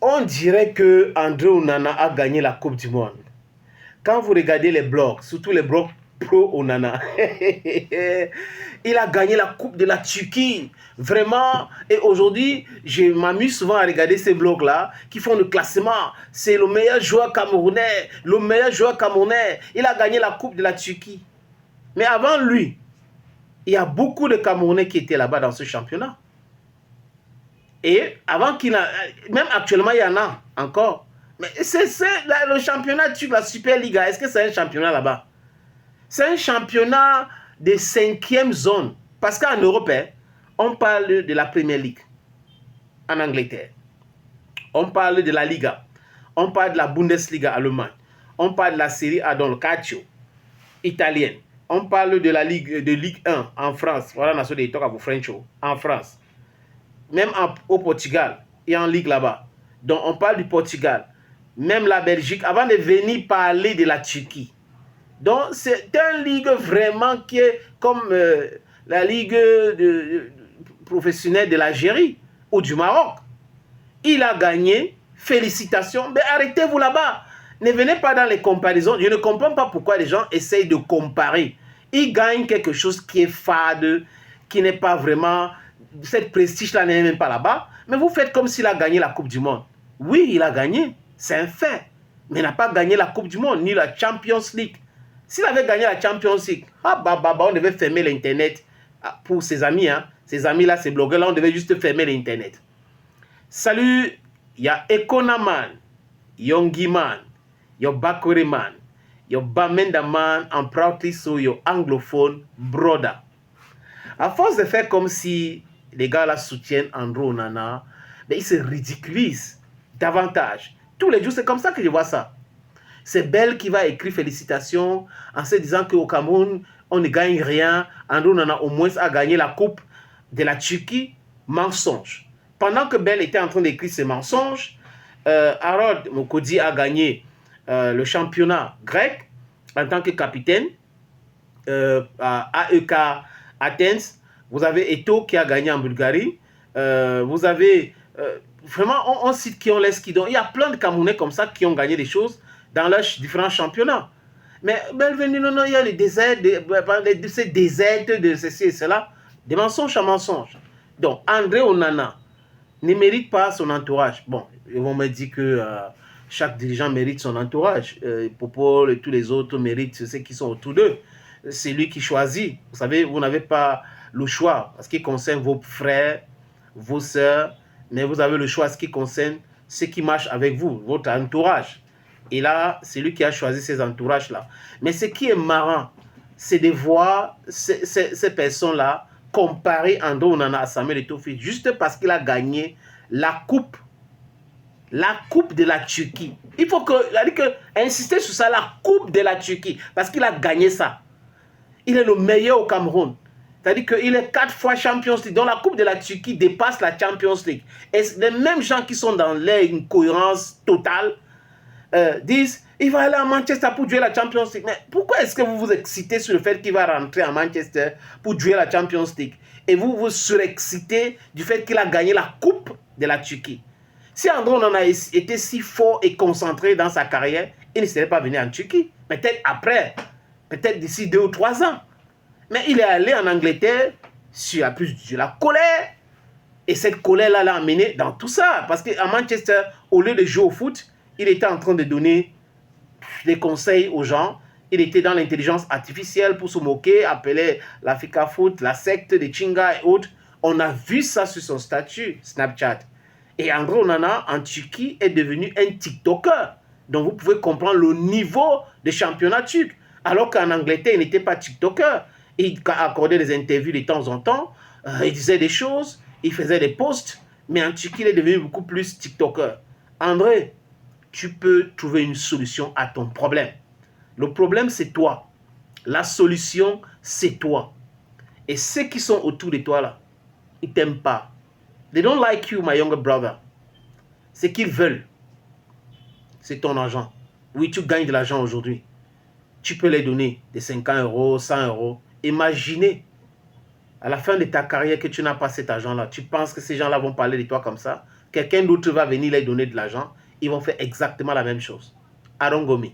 On dirait que André Onana a gagné la Coupe du Monde. Quand vous regardez les blogs, surtout les blogs pro Onana, il a gagné la Coupe de la Turquie. Vraiment. Et aujourd'hui, je m'amuse souvent à regarder ces blogs-là qui font le classement. C'est le meilleur joueur camerounais. Le meilleur joueur camerounais. Il a gagné la Coupe de la Turquie. Mais avant lui, il y a beaucoup de Camerounais qui étaient là-bas dans ce championnat. Et avant qu'il a... Même actuellement, il y en a encore. Mais c'est le championnat turc, la Super Liga. Est-ce que c'est un championnat là-bas? C'est un championnat de 5e zone. Parce qu'en Europe, on parle de la Premier League. En Angleterre. On parle de la Liga. On parle de la Bundesliga allemande. On parle de la Serie A dans le Calcio italienne. On parle de la Ligue 1 en France. Voilà, on a des talks à vous French en France. Même au Portugal, il y a une ligue là-bas. Donc, on parle du Portugal. Même la Belgique, avant de venir parler de la Turquie. Donc, c'est une ligue vraiment qui est comme la ligue professionnelle de l'Algérie ou du Maroc. Il a gagné. Félicitations. Mais arrêtez-vous là-bas. Ne venez pas dans les comparaisons. Je ne comprends pas pourquoi les gens essayent de comparer. Il gagne quelque chose qui est fade, qui n'est pas vraiment... Cette prestige-là n'est même pas là-bas. Mais vous faites comme s'il a gagné la Coupe du Monde. Oui, il a gagné. C'est un fait. Mais il n'a pas gagné la Coupe du Monde, ni la Champions League. S'il avait gagné la Champions League, on devait fermer l'Internet pour ses amis. Hein. Ses amis-là, ces blogueurs-là, on devait juste fermer l'Internet. Salut, il y a Ekonaman, Yongiman, yo Bakoreman, yo Bamendaman, and proudly so yo anglophone brother. À force de faire comme si les gars là soutiennent André Onana, mais ils se ridiculisent davantage. Tous les jours, c'est comme ça que je vois ça. C'est Belle qui va écrire félicitations en se disant qu'au Cameroun, on ne gagne rien. André Onana au moins a gagné la coupe de la Turquie. Mensonge. Pendant que Belle était en train d'écrire ses mensonges, Harold Mokodi a gagné le championnat grec en tant que capitaine à AEK Athens. Vous avez Eto qui a gagné en Bulgarie. Vous avez... vraiment, on cite qui on laisse qui donne. Il y a plein de Camerounais comme ça qui ont gagné des choses dans leurs différents championnats. Mais Belveni, non, il y a les déserts, ces déserts de ceci et cela. Des mensonges à mensonges. Donc, André Onana ne mérite pas son entourage. Bon, ils vont me dire que chaque dirigeant mérite son entourage. Popol et tous les autres méritent ceux qui sont autour d'eux. C'est lui qui choisit. Vous savez, vous n'avez pas le choix. En ce qui concerne vos frères, vos sœurs, mais vous avez le choix en ce qui concerne ceux qui marchent avec vous, votre entourage. Et là, c'est lui qui a choisi ces entourages-là. Mais ce qui est marrant, c'est de voir ces personnes-là comparer André Onana à Samuel Eto'o juste parce qu'il a gagné la coupe de la Turquie. Il faut insister sur ça, la coupe de la Turquie, parce qu'il a gagné ça. Il est le meilleur au Cameroun. C'est-à-dire qu'il est 4 fois Champions League. Donc la coupe de la Turquie dépasse la Champions League. Et les mêmes gens qui sont dans l'incohérence totale disent il va aller à Manchester pour jouer la Champions League. Mais pourquoi est-ce que vous vous excitez sur le fait qu'il va rentrer à Manchester pour jouer la Champions League? Et vous vous surexcitez du fait qu'il a gagné la coupe de la Turquie. Si André Onana été si fort et concentré dans sa carrière, il ne serait pas venu en Turquie. Peut-être après, peut-être d'ici 2 ou 3 ans. Mais il est allé en Angleterre sur la colère. Et cette colère-là l'a amené dans tout ça. Parce qu'à Manchester, au lieu de jouer au foot, il était en train de donner des conseils aux gens. Il était dans l'intelligence artificielle pour se moquer, appeler l'Africa Foot, la secte de Chinga et autres. On a vu ça sur son statut Snapchat. Et André Onana, en Turquie, est devenu un TikToker. Donc vous pouvez comprendre le niveau de championnat turc. Alors qu'en Angleterre, il n'était pas TikToker. Il accordait des interviews de temps en temps. Il disait des choses. Il faisait des posts. Mais en Turquie, il est devenu beaucoup plus TikToker. André, tu peux trouver une solution à ton problème. Le problème, c'est toi. La solution, c'est toi. Et ceux qui sont autour de toi, là, ils ne t'aiment pas. They don't like you, my younger brother. Ce qu'ils veulent, c'est ton argent. Oui, tu gagnes de l'argent aujourd'hui. Tu peux les donner des 50 euros, 100 euros. Imaginez, à la fin de ta carrière, que tu n'as pas cet argent-là. Tu penses que ces gens-là vont parler de toi comme ça? quelqu'un d'autre va venir leur donner de l'argent, ils vont faire exactement la même chose. Arongomi.